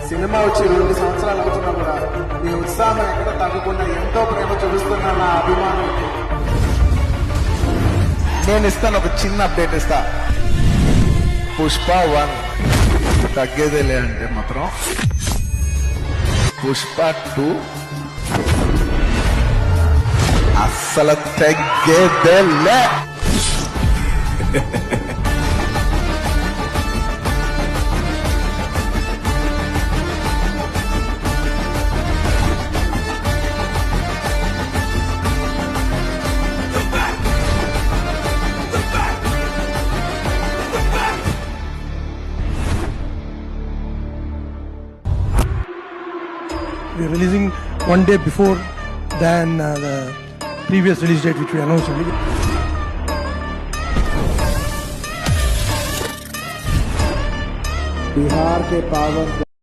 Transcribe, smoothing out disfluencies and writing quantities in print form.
Cinema వచ్చి 2 సంవత్సరాలు అవుతున్నా కూడా మీ ఉత్సాహం ఎక్కడ తగ్గకుండా ఎంతో ప్రేమ చూపిస్తున్న నా అభిమానం. నేను ఇస్తాను, ఒక చిన్న అప్డేట్ ఇస్తా. పుష్ప 1 తగ్గేదేలే అంటే మాత్రం పుష్ప 2 అస్సలు తగ్గేదేలే. We are releasing one day before than the previous release date which we announced. Bihar के पावन